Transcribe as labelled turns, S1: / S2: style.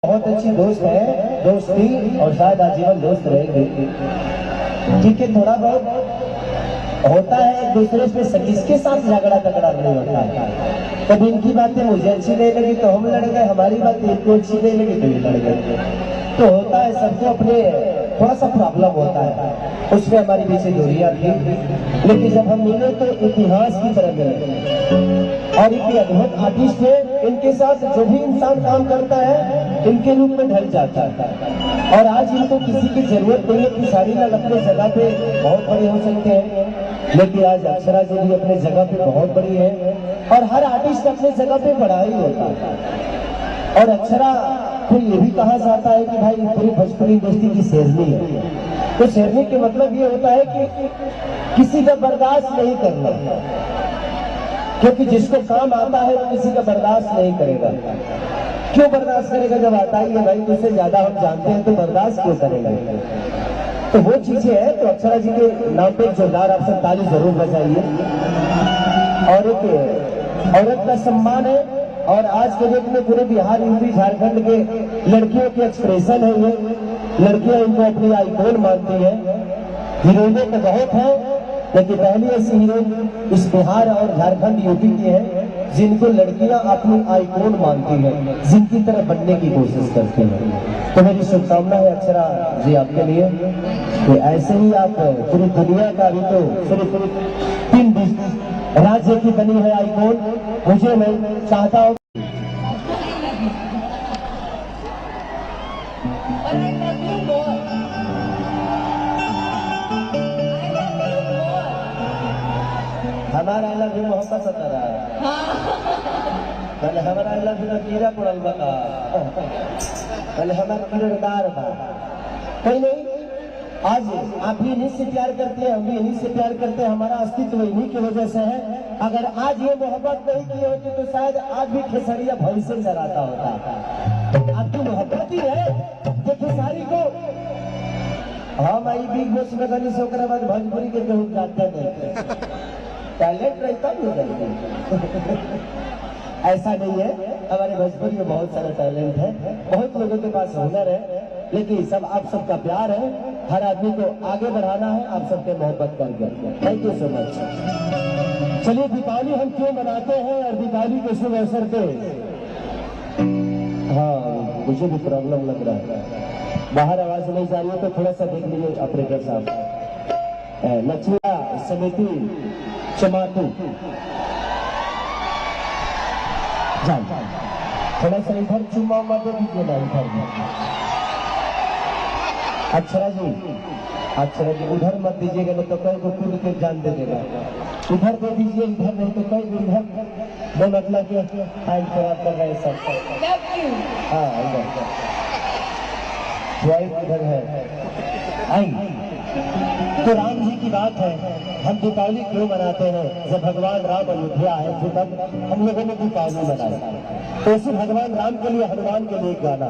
S1: बहुत अच्छी दोस्त है, दोस्त थी और शायद आजीवन दोस्त रहेगी। ठीक है, थोड़ा बहुत होता है एक दूसरे से, किसके साथ झगड़ा तगड़ा नहीं होता है। कभी इनकी बातें मुझे अच्छी नहीं लगी तो हम लड़ गए, हमारी बातें इनको अच्छी नहीं लगी तो ये लड़ गए। तो होता है, सबको अपने थोड़ा सा प्रॉब्लम होता है, उसमें हमारी पीछे दूरियां थी, लेकिन जब हम मिले तो इतिहास की तरह मिले। और इतने अद्भुत आर्टिस्ट है, इनके साथ जो भी इंसान काम करता है इनके रूप में ढल जाता है। और आज इनको किसी की जरूरत नहीं है कि सारी लाल अपने जगह पे बहुत बड़े हो सकते हैं, लेकिन आज अक्षरा जी भी अपने जगह पे बहुत बड़ी है और हर आर्टिस्ट अपने जगह पे बड़ा ही होता है। और अक्षरा को ये भी कहा जाता है कि भाई पूरी भोजपुरी इंडस्ट्री की शेरनी है। तो शेरनी के मतलब ये होता है कि किसी का बर्दाश्त नहीं करना, क्योंकि जिसको काम आता है वो किसी का बर्दाश्त नहीं करेगा। क्यों बर्दाश्त करेगा, जब आता ही है भाई, तुझसे ज्यादा हम जानते हैं तो बर्दाश्त क्यों करेंगे। तो वो चीजें हैं। तो अक्षरा जी के नाम पे जोरदार आप सब ताली जरूर बजाइए। और एक औरत का सम्मान है और आज के डेट में पूरे बिहार, यूपी, झारखंड के लड़कियों के एक्सप्रेशन है ये। लड़कियां इनको अपनी आइकॉन मानती है। हीरोइनें तो बहुत है, लेकिन पहली ऐसी हीरोइन इस बिहार और झारखंड, यूपी की है जिनको लड़कियां अपनी आइकॉन मानती है, जिनकी तरह बनने की कोशिश करती है। तो मेरी शुभकामना है अक्षरा जी आपके लिए कि ऐसे ही आप पूरी दुनिया का भी तो सिर्फ 3 राज्य की बनी है आइकॉन। मुझे मैं चाहता हूँ हमारा लव यू मोहब्बत होता रहा है, हमारा लव यू कीड़ा कुड़ल बता, हमारा किरदार बा कोई नहीं। आज आप भी इन्हीं से प्यार करते हैं, हम भी इन्हीं से प्यार करते हैं, हमारा अस्तित्व इन्हीं की वजह से है। अगर आज ये मोहब्बत नहीं की होती तो शायद आज भी खेसरिया भविष्य चलाता होता। आपकी मोहब्बत ही है जो खेसारी को हम आई बिग बॉस में गली से बाद भोजपुरी के कहूँ जानते नहीं, टैलेंट रहता नहीं ऐसा नहीं है। हमारे भोजपुरी में बहुत सारा टैलेंट है, बहुत लोगों के पास हुनर है, लेकिन सब आप सबका प्यार है। हर आदमी को आगे बढ़ाना है, आप सबके मोहब्बत करके। Thank you so much. चलिए, दीपावली हम क्यों मनाते हैं और दीपावली के शुभ अवसर पे, हाँ मुझे भी प्रॉब्लम लग रहा है, बाहर आवाज नहीं जा रही है तो थोड़ा सा देख लीजिए ऑपरेटर साहब। लक्ष्मिया समिति चमातू थोड़ा सा इधर चुम्मा उम्मा दे दीजिए ना इधर में। अक्षरा जी उधर मत दीजिएगा, नहीं तो कई को कूद के जान दे देगा। उधर दे दीजिए, इधर नहीं तो कई इधर दो, मतलब कि टाइम खराब कर रहे हैं सब। हाँ इधर है आई। तो राम जी की बात है, हम दीपावली क्यों मनाते हैं? जब भगवान राम अयोध्या आए थे तब हम लोगों ने दीपावली मनाई। तो उसी भगवान राम के लिए, हनुमान के लिए गाना